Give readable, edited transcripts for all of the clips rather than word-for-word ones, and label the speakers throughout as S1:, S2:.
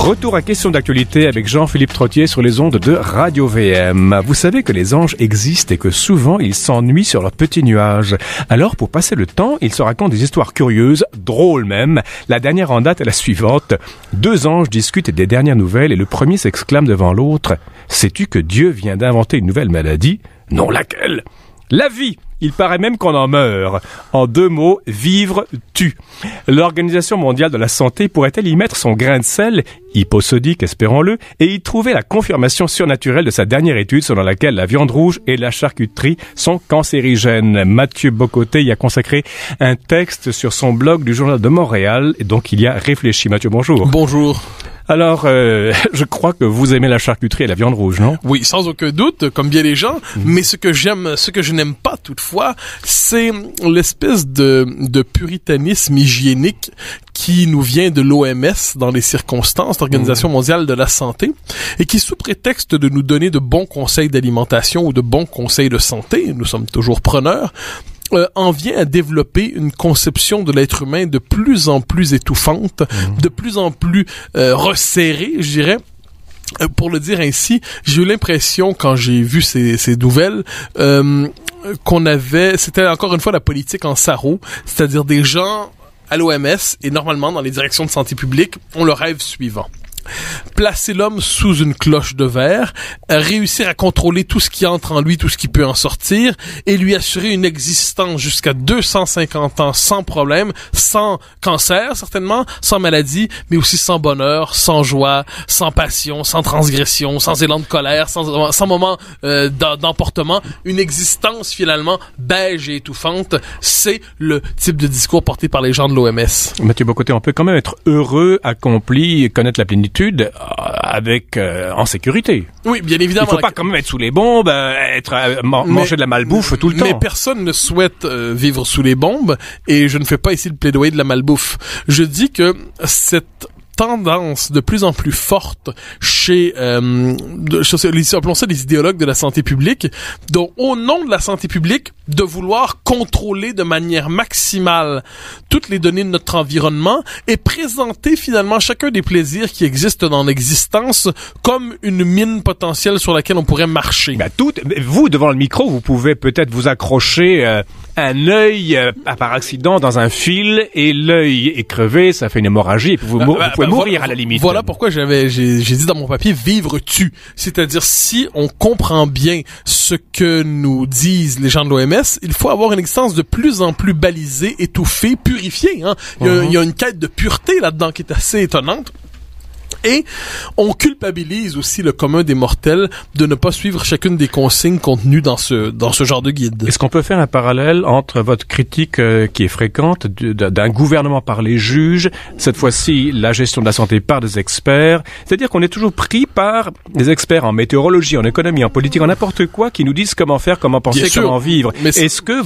S1: Retour à question d'actualité avec Jean-Philippe Trottier sur les ondes de Radio VM. Vous savez que les anges existent et que souvent ils s'ennuient sur leurs petits nuages. Alors pour passer le temps, ils se racontent des histoires curieuses, drôles même. La dernière en date est la suivante. 2 anges discutent des dernières nouvelles et le premier s'exclame devant l'autre. Sais-tu que Dieu vient d'inventer une nouvelle maladie? Non, laquelle? La vie! Il paraît même qu'on en meurt. En 2 mots, vivre tue. L'Organisation mondiale de la santé pourrait-elle y mettre son grain de sel, hyposodique, espérons-le, et y trouver la confirmation surnaturelle de sa dernière étude selon laquelle la viande rouge et la charcuterie sont cancérigènes. Mathieu Bocoté y a consacré un texte sur son blog du Journal de Montréal, et donc il y a réfléchi. Mathieu, bonjour.
S2: Bonjour.
S1: Alors, je crois que vous aimez la charcuterie et la viande rouge, non?
S2: Oui, sans aucun doute, comme bien les gens. Mais ce que je n'aime pas toutefois, c'est l'espèce de puritanisme hygiénique qui nous vient de l'OMS dans les circonstances, l'Organisation mondiale de la santé, et qui, sous prétexte de nous donner de bons conseils d'alimentation ou de bons conseils de santé, nous sommes toujours preneurs, en vient à développer une conception de l'être humain de plus en plus étouffante, de plus en plus resserrée, je dirais. Pour le dire ainsi, j'ai eu l'impression, quand j'ai vu ces nouvelles, c'était encore une fois la politique en sarrau, c'est-à-dire des gens à l'OMS et normalement dans les directions de santé publique ont le rêve suivant. Placer l'homme sous une cloche de verre, réussir à contrôler tout ce qui entre en lui, tout ce qui peut en sortir, et lui assurer une existence jusqu'à 250 ans sans problème, sans cancer certainement, sans maladie, mais aussi sans bonheur, sans joie, sans passion, sans transgression, sans élan de colère, sans moment d'emportement, une existence finalement beige et étouffante. C'est le type de discours porté par les gens de l'OMS.
S1: Mathieu Bocoté, on peut quand même être heureux, accompli, connaître la plénitude avec en sécurité.
S2: Oui, bien évidemment.
S1: Il faut pas quand même être sous les bombes, manger de la malbouffe tout le temps.
S2: Mais personne ne souhaite vivre sous les bombes et je ne fais pas ici le plaidoyer de la malbouffe. Je dis que cette tendance de plus en plus forte chez appelons ça des idéologues de la santé publique, donc au nom de la santé publique, de vouloir contrôler de manière maximale toutes les données de notre environnement et présenter finalement chacun des plaisirs qui existent dans l'existence comme une mine potentielle sur laquelle on pourrait marcher.
S1: Vous, devant le micro, vous pouvez peut-être vous accrocher un œil par accident dans un fil et l'œil est crevé, ça fait une hémorragie et puis vous pouvez mourir à la limite.
S2: Voilà pourquoi j'ai dit dans mon papier vivre tue. C'est-à-dire si on comprend bien ce que nous disent les gens de l'OMS, il faut avoir une existence de plus en plus balisée, étouffée, purifiée. Hein. Il y a une quête de pureté là-dedans qui est assez étonnante. Et on culpabilise aussi le commun des mortels de ne pas suivre chacune des consignes contenues dans ce genre de guide.
S1: Est-ce qu'on peut faire un parallèle entre votre critique qui est fréquente d'un gouvernement par les juges, cette fois-ci la gestion de la santé par des experts, c'est-à-dire qu'on est toujours pris par des experts en météorologie, en économie, en politique, en n'importe quoi, qui nous disent comment faire, comment penser, comment vivre. Mais est-ce que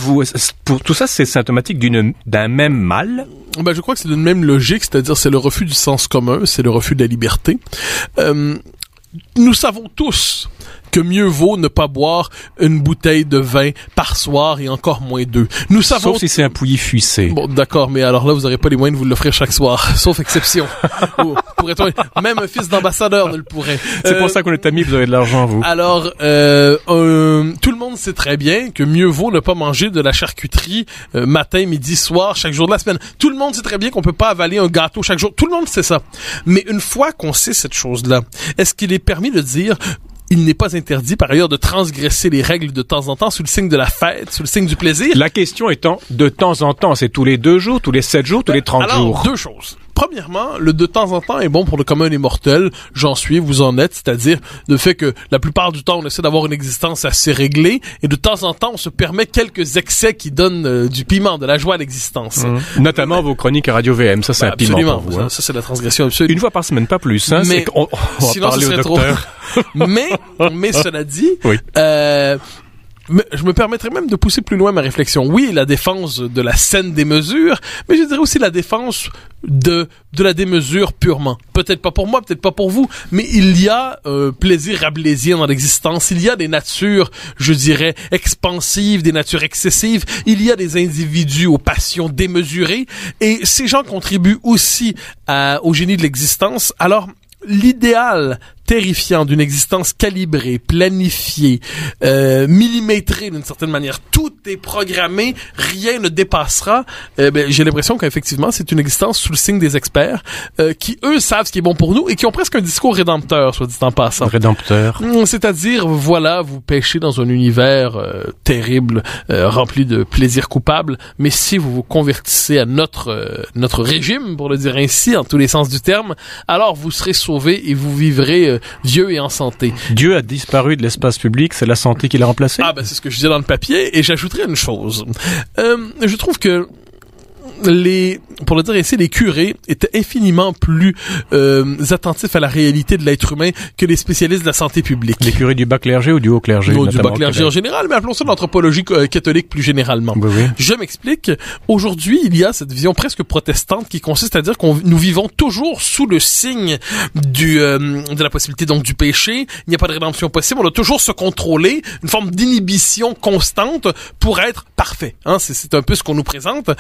S1: pour tout ça, c'est symptomatique d'un même mal?
S2: Je crois que c'est d'une même logique, c'est-à-dire c'est le refus du sens commun, c'est le refus de la liberté. Nous savons tous que mieux vaut ne pas boire une bouteille de vin par soir et encore moins 2. Nous savons...
S1: Sauf si c'est un Pouilly-Fuissé.
S2: Bon, d'accord, mais alors là, vous n'aurez pas les moyens de vous l'offrir chaque soir, sauf exception. Même un fils d'ambassadeur ne le pourrait.
S1: C'est pour ça qu'on est amis, vous avez de l'argent, vous.
S2: Alors, tout le monde sait très bien que mieux vaut ne pas manger de la charcuterie matin, midi, soir, chaque jour de la semaine. Tout le monde sait très bien qu'on peut pas avaler un gâteau chaque jour. Tout le monde sait ça. Mais une fois qu'on sait cette chose-là, est-ce qu'il est permis de dire... Il n'est pas interdit, par ailleurs, de transgresser les règles de temps en temps sous le signe de la fête, sous le signe du plaisir.
S1: La question étant, de temps en temps, c'est tous les 2 jours, tous les 7 jours, tous les 30 jours?
S2: 2 choses. Premièrement, le de temps en temps est bon pour le commun des mortels. J'en suis, vous en êtes. C'est-à-dire le fait que la plupart du temps, on essaie d'avoir une existence assez réglée et de temps en temps, on se permet quelques excès qui donnent du piment, de la joie à l'existence.
S1: Notamment vos chroniques à Radio VM. Ça, c'est un piment pour vous.
S2: Ça, c'est la transgression absolue.
S1: Une fois par semaine, pas plus. Hein,
S2: mais
S1: on va
S2: sinon,
S1: parler
S2: ce serait
S1: au docteur.
S2: Trop. mais cela dit... Oui. Mais je me permettrais même de pousser plus loin ma réflexion. Oui, la défense de la saine démesure, mais je dirais aussi la défense de la démesure purement. Peut-être pas pour moi, peut-être pas pour vous, mais il y a plaisir rabelaisien dans l'existence. Il y a des natures, je dirais, expansives, des natures excessives. Il y a des individus aux passions démesurées, et ces gens contribuent aussi au génie de l'existence. Alors, l'idéal terrifiant d'une existence calibrée, planifiée, millimétrée d'une certaine manière. Tout est programmé, rien ne dépassera. J'ai l'impression qu'effectivement, c'est une existence sous le signe des experts qui, eux, savent ce qui est bon pour nous et qui ont presque un discours rédempteur, soit dit en passant.
S1: Rédempteur.
S2: C'est-à-dire, voilà, vous pêchez dans un univers terrible, rempli de plaisirs coupables, mais si vous vous convertissez à notre régime, pour le dire ainsi, en tous les sens du terme, alors vous serez sauvés et vous vivrez vieux et en santé.
S1: Dieu a disparu de l'espace public, c'est la santé qui l'a remplacé?
S2: C'est ce que je disais dans le papier, et j'ajouterais une chose. Je trouve que pour le dire ainsi, les curés étaient infiniment plus attentifs à la réalité de l'être humain que les spécialistes de la santé publique.
S1: Les curés du bas clergé ou du haut clergé?
S2: Non, du bas clergé en général, mais appelons ça l'anthropologie catholique plus généralement.
S1: Oui.
S2: Je m'explique. Aujourd'hui, il y a cette vision presque protestante qui consiste à dire nous vivons toujours sous le signe de la possibilité donc du péché. Il n'y a pas de rédemption possible. On doit toujours se contrôler, une forme d'inhibition constante pour être parfait. C'est un peu ce qu'on nous présente.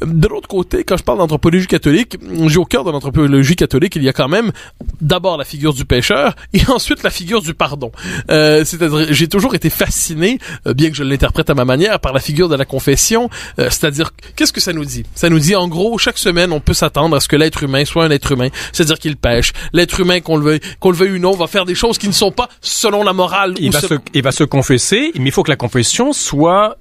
S2: De l'autre côté, quand je parle d'anthropologie catholique, j'ai au cœur de l'anthropologie catholique, il y a quand même d'abord la figure du pécheur et ensuite la figure du pardon. C'est-à-dire, j'ai toujours été fasciné, bien que je l'interprète à ma manière, par la figure de la confession. C'est-à-dire, qu'est-ce que ça nous dit? Ça nous dit, en gros, chaque semaine, on peut s'attendre à ce que l'être humain soit un être humain. C'est-à-dire qu'il pêche. L'être humain, qu'on le veuille ou non, va faire des choses qui ne sont pas selon la morale. Il
S1: va se confesser, mais il faut que la confession soit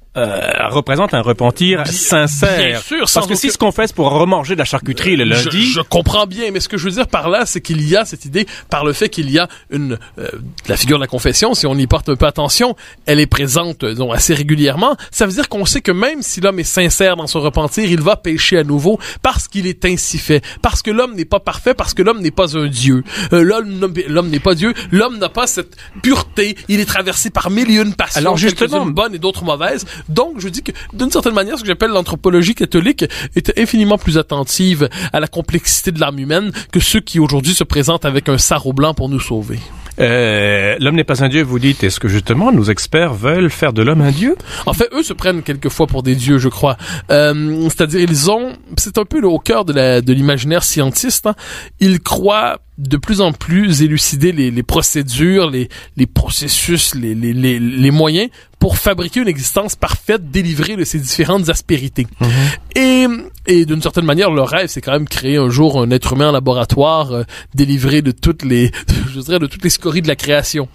S1: représente un repentir sincère.
S2: Bien sûr,
S1: parce que s'il se confesse pour remanger de la charcuterie le lundi...
S2: Je comprends bien, mais ce que je veux dire par là, c'est qu'il y a cette idée, par le fait qu'il y a la figure de la confession, si on y porte un peu attention, elle est présente assez régulièrement. Ça veut dire qu'on sait que même si l'homme est sincère dans son repentir, il va pécher à nouveau parce qu'il est ainsi fait. Parce que l'homme n'est pas parfait, parce que l'homme n'est pas un dieu. L'homme n'est pas Dieu, l'homme n'a pas cette pureté, il est traversé par mille et une passions,
S1: alors justement,
S2: quelques-unes bonnes et d'autres mauvaises. Donc, je dis que, d'une certaine manière, ce que j'appelle l'anthropologie catholique était infiniment plus attentive à la complexité de l'âme humaine que ceux qui, aujourd'hui, se présentent avec un sarrau blanc pour nous sauver.
S1: L'homme n'est pas un dieu, vous dites. Est-ce que, justement, nos experts veulent faire de l'homme un dieu?
S2: En fait, eux se prennent quelquefois pour des dieux, je crois. C'est-à-dire, c'est un peu au cœur de l'imaginaire scientiste, ils croient de plus en plus élucider les procédures, les processus, les moyens pour fabriquer une existence parfaite, délivrée de ces différentes aspérités. Et d'une certaine manière, leur rêve, c'est quand même créer un jour un être humain en laboratoire, délivré de toutes les scories de la création.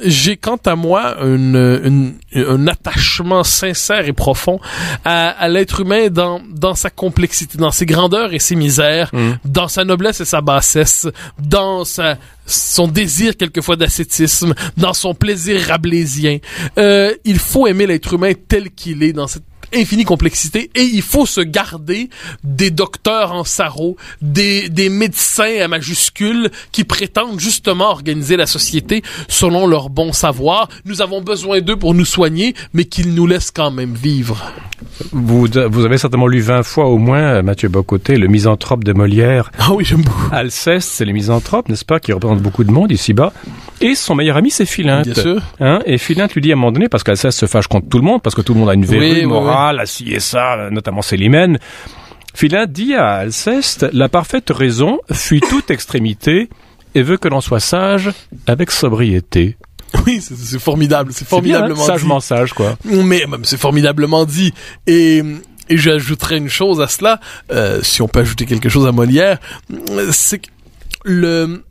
S2: J'ai quant à moi un attachement sincère et profond à l'être humain dans sa complexité, dans ses grandeurs et ses misères, dans sa noblesse et sa bassesse, dans son désir quelquefois d'ascétisme, dans son plaisir rabelaisien. Il faut aimer l'être humain tel qu'il est dans cette infinie complexité et il faut se garder des docteurs en sarrau, des médecins à majuscules qui prétendent justement organiser la société selon leur bon savoir. Nous avons besoin d'eux pour nous soigner, mais qu'ils nous laissent quand même vivre.
S1: Vous avez certainement lu 20 fois au moins, Mathieu Bock-Côté, Le Misanthrope de Molière.
S2: Ah oui, j'aime beaucoup.
S1: Alceste, c'est le misanthrope, n'est-ce pas, qui représente beaucoup de monde ici-bas. Et son meilleur ami, c'est Philinte.
S2: Bien sûr.
S1: Et Philinte lui dit à un moment donné, parce qu'Alceste se fâche contre tout le monde, parce que tout le monde a une verrue morale, ci et ça, notamment Célimène. Philinte dit à Alceste, la parfaite raison fuit toute extrémité et veut que l'on soit sage avec sobriété.
S2: Oui, c'est formidable, c'est formidablement
S1: bien, sagement sage, quoi.
S2: Mais c'est formidablement dit. Et j'ajouterais une chose à cela, si on peut ajouter quelque chose à Molière, c'est que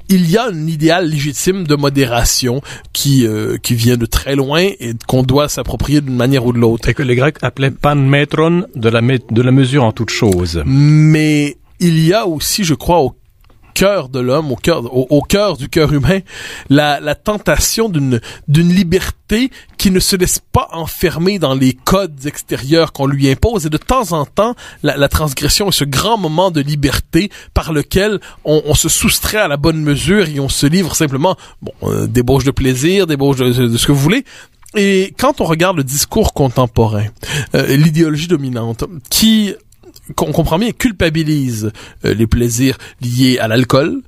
S2: il y a un idéal légitime de modération qui vient de très loin et qu'on doit s'approprier d'une manière ou de l'autre.
S1: Et que les Grecs appelaient panmétron, de la mesure en toute chose.
S2: Mais il y a aussi, je crois, au cœur de l'homme, au cœur du cœur humain, la tentation d'une liberté qui ne se laisse pas enfermer dans les codes extérieurs qu'on lui impose, et de temps en temps, la transgression est ce grand moment de liberté par lequel on se soustrait à la bonne mesure et on se livre simplement, débauche de plaisir, débauche de ce que vous voulez. Et quand on regarde le discours contemporain, l'idéologie dominante, qu'on comprend bien, culpabilise les plaisirs liés à l'alcool,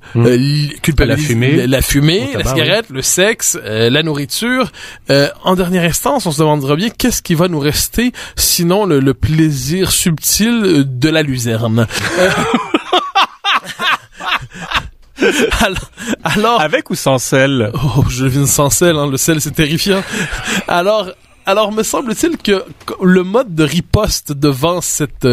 S2: culpabilise la fumée, la cigarette, le sexe, la nourriture. En dernière instance, on se demandera bien qu'est-ce qui va nous rester sinon le plaisir subtil de la luzerne. Alors,
S1: avec ou sans sel?
S2: Oh, je devine sans sel, hein. Le sel, c'est terrifiant. Alors, me semble-t-il que le mode de riposte devant cette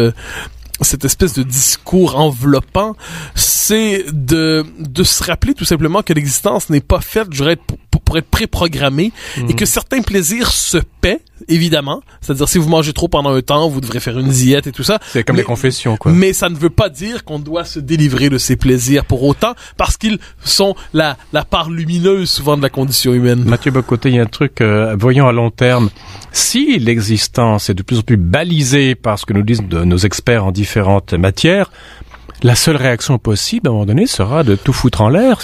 S2: espèce de discours enveloppant, c'est de se rappeler tout simplement que l'existence n'est pas faite, je dirais, pour être préprogrammée, et que certains plaisirs se paient, évidemment. C'est-à-dire, si vous mangez trop pendant un temps, vous devrez faire une diète et tout ça.
S1: C'est comme les confessions, quoi.
S2: Mais ça ne veut pas dire qu'on doit se délivrer de ces plaisirs pour autant, parce qu'ils sont la part lumineuse, souvent, de la condition humaine.
S1: Mathieu Bock-Côté, il y a un truc, voyons à long terme. Si l'existence est de plus en plus balisée par ce que nous disent nos experts en différentes matières, la seule réaction possible, à un moment donné, sera de tout foutre en l'air,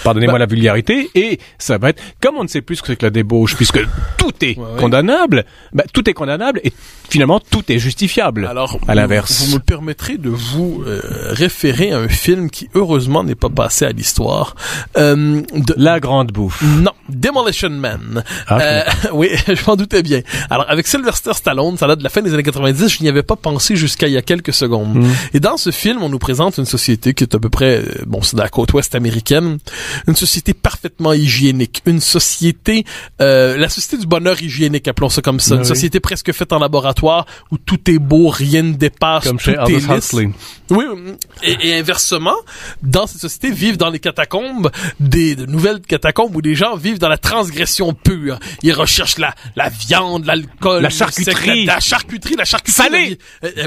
S1: pardonnez-moi la vulgarité, et ça va être, comme on ne sait plus ce que c'est que la débauche, puisque tout est condamnable, tout est condamnable, et finalement, tout est justifiable.
S2: Alors,
S1: à l'inverse.
S2: Vous me permettrez de vous référer à un film qui, heureusement, n'est pas passé à l'histoire.
S1: La Grande Bouffe.
S2: Non, Demolition Man.
S1: Okay.
S2: Oui, je m'en doutais bien. Alors, avec Sylvester Stallone, ça date de la fin des années 90, je n'y avais pas pensé jusqu'à il y a quelques secondes. Et dans ce film, on nous présente une société qui est à peu près, c'est de la côte ouest américaine, une société parfaitement hygiénique, une société, la société du bonheur hygiénique, appelons ça comme ça, une société presque faite en laboratoire où tout est beau, rien ne dépasse,
S1: comme
S2: tout
S1: chez
S2: est
S1: Aldous
S2: lisse.
S1: Huxley.
S2: Oui, et inversement, dans cette société vivent dans les catacombes de nouvelles catacombes où des gens vivent dans la transgression pure. Ils recherchent la viande, l'alcool,
S1: la charcuterie,
S2: la charcuterie
S1: salée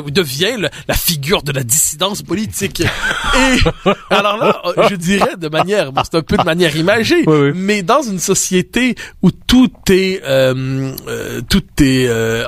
S2: devient la figure de la dissidence politique. Et alors là, je dirais de manière, c'est un peu de manière imagée, mais dans une société où tout est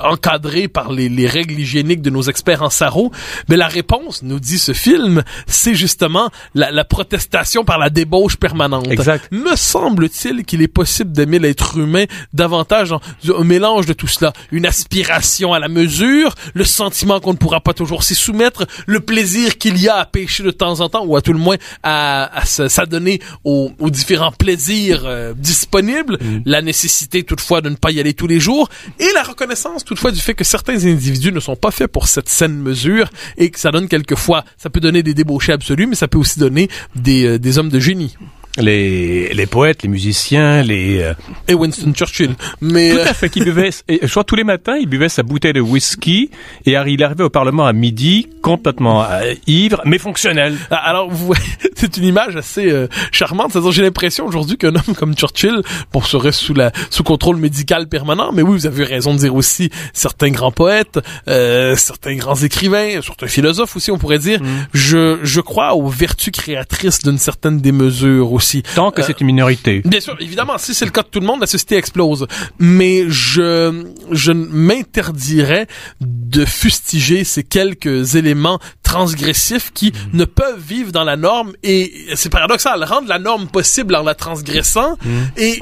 S2: encadré par les règles hygiéniques de nos experts en sarreau, mais la réponse, nous dit ce film, c'est justement la protestation par la débauche permanente.
S1: Exact.
S2: Me semble-t-il qu'il est possible d'aimer l'être humain davantage un mélange de tout cela, une aspiration à la mesure, le sentiment qu'on ne pourra pas toujours s'y soumettre, le plaisir qu'il y a à pêcher de temps en temps, ou à tout le moins à s'adonner aux différents plaisirs disponibles, la nécessité toutefois de ne pas y aller tous les jours, et la reconnaissance toutefois du fait que certains individus ne sont pas faits pour cette saine mesure, et que ça donne quelquefois, ça peut donner des débauchés absolus, mais ça peut aussi donner des hommes de génie.
S1: Les poètes, les musiciens,
S2: et Winston Churchill. Mais
S1: tout à fait, qui buvait, je crois tous les matins, il buvait sa bouteille de whisky et il arrivait au Parlement à midi complètement ivre, mais fonctionnel.
S2: Alors, vous voyez, c'est une image assez charmante. C'est-à-dire, j'ai l'impression aujourd'hui qu'un homme comme Churchill, serait sous contrôle médical permanent. Mais oui, vous avez raison de dire aussi certains grands poètes, certains grands écrivains, certains philosophes aussi, on pourrait dire. Je crois aux vertus créatrices d'une certaine démesure aussi.
S1: Tant que c'est une minorité.
S2: Bien sûr, évidemment, si c'est le cas de tout le monde, la société explose. Mais je m'interdirais de fustiger ces quelques éléments transgressifs qui ne peuvent vivre dans la norme, et c'est paradoxal, rendre la norme possible en la transgressant et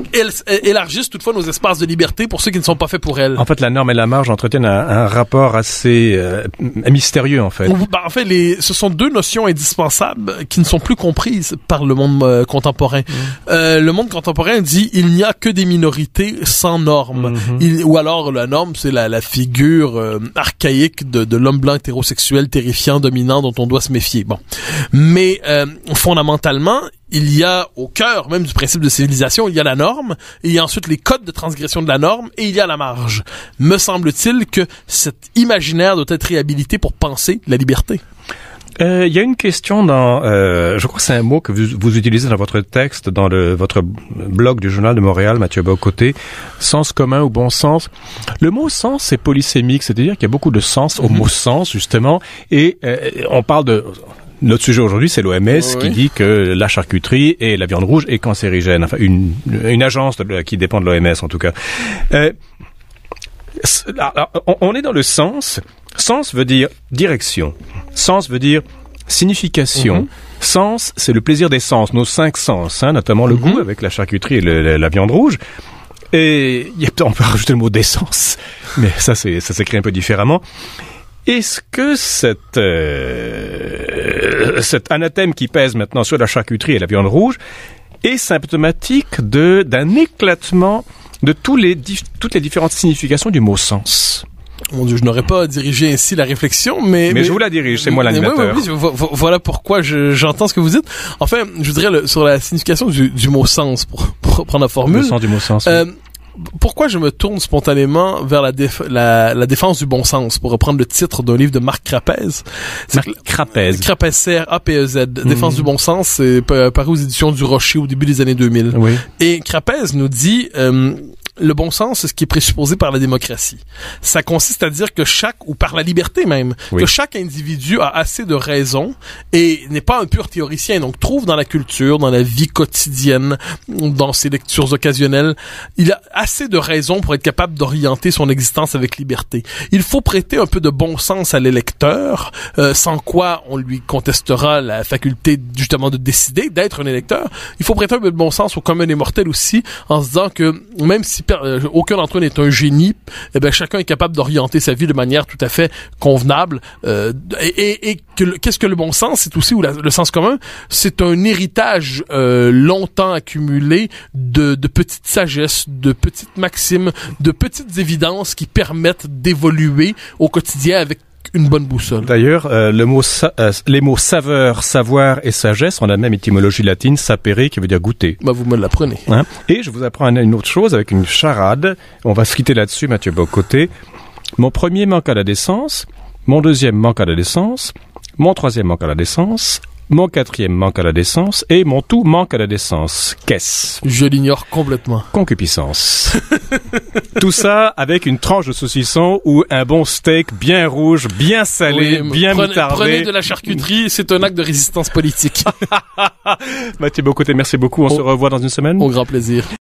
S2: élargissent toutefois nos espaces de liberté pour ceux qui ne sont pas faits pour elle.
S1: En fait, la norme et la marge entretiennent un rapport assez mystérieux, en fait.
S2: En fait, ce sont deux notions indispensables qui ne sont plus comprises par le monde contemporain. Le monde contemporain dit il n'y a que des minorités sans normes. Ou alors la norme, c'est la figure archaïque de l'homme blanc hétérosexuel terrifiant, dominant, dont on doit se méfier. Bon. Mais fondamentalement, il y a au cœur même du principe de civilisation, il y a la norme, et il y a ensuite les codes de transgression de la norme, et il y a la marge. Me semble-t-il que cet imaginaire doit être réhabilité pour penser la liberté.
S1: Il y a une question dans, je crois que c'est un mot que vous utilisez dans votre texte, dans votre blog du Journal de Montréal, Mathieu Bock-Côté, sens commun ou bon sens. Le mot sens, c'est polysémique, c'est-à-dire qu'il y a beaucoup de sens au mot sens, justement, et on parle de... Notre sujet aujourd'hui, c'est l'OMS qui dit que la charcuterie et la viande rouge est cancérigène. Enfin, une agence qui dépend de l'OMS, en tout cas. On est dans le sens. Sens veut dire direction. Sens veut dire signification. Sens, c'est le plaisir des sens, nos 5 sens, notamment le goût avec la charcuterie et la viande rouge. Et on peut rajouter le mot d'essence, mais ça s'écrit un peu différemment. Est-ce que cet anathème qui pèse maintenant sur la charcuterie et la viande rouge est symptomatique d'un éclatement de toutes les différentes significations du mot sens?
S2: Mon Dieu, je n'aurais pas dirigé ainsi la réflexion, mais
S1: je vous la dirige, c'est moi l'animateur.
S2: Oui, voilà pourquoi j'entends ce que vous dites. Enfin, je voudrais sur la signification du mot sens, pour reprendre la formule.
S1: Le sens du mot sens. Oui.
S2: Pourquoi je me tourne spontanément vers la défense du bon sens, pour reprendre le titre d'un livre de Marc Crapez.
S1: Crapez,
S2: C-R-A-P-E-Z. Défense du bon sens, c'est paru aux éditions du Rocher au début des années 2000.
S1: Oui.
S2: Et Crapez nous dit... le bon sens, c'est ce qui est présupposé par la démocratie. Ça consiste à dire que ou par la liberté même, que chaque individu a assez de raisons et n'est pas un pur théoricien, donc trouve dans la culture, dans la vie quotidienne, dans ses lectures occasionnelles, il a assez de raisons pour être capable d'orienter son existence avec liberté. Il faut prêter un peu de bon sens à l'électeur, sans quoi on lui contestera la faculté justement de décider, d'être un électeur. Il faut prêter un peu de bon sens au commun des mortels aussi, en se disant que même si aucun d'entre eux n'est un génie, eh ben chacun est capable d'orienter sa vie de manière tout à fait convenable. Qu'est-ce que le bon sens? C'est aussi le sens commun. C'est un héritage longtemps accumulé de petites sagesses, de petites maximes, de petites évidences qui permettent d'évoluer au quotidien avec une bonne boussole.
S1: D'ailleurs, les mots saveur, savoir et sagesse ont la même étymologie latine, sapere, qui veut dire goûter.
S2: Bah, vous me l'apprenez.
S1: Hein? Et je vous apprends une autre chose avec une charade. On va se quitter là-dessus, Mathieu Bocoté. Mon premier manque à la décence, mon deuxième manque à la décence, mon troisième manque à la décence, mon quatrième manque à la décence et mon tout manque à la décence. Qu'est-ce?
S2: Je l'ignore complètement.
S1: Concupiscence. Tout ça avec une tranche de saucisson ou un bon steak bien rouge, bien salé, bien moutarde.
S2: Prenez de la charcuterie, c'est un acte de résistance politique.
S1: Mathieu Bocoté, merci beaucoup. On se revoit dans une semaine.
S2: Au grand plaisir.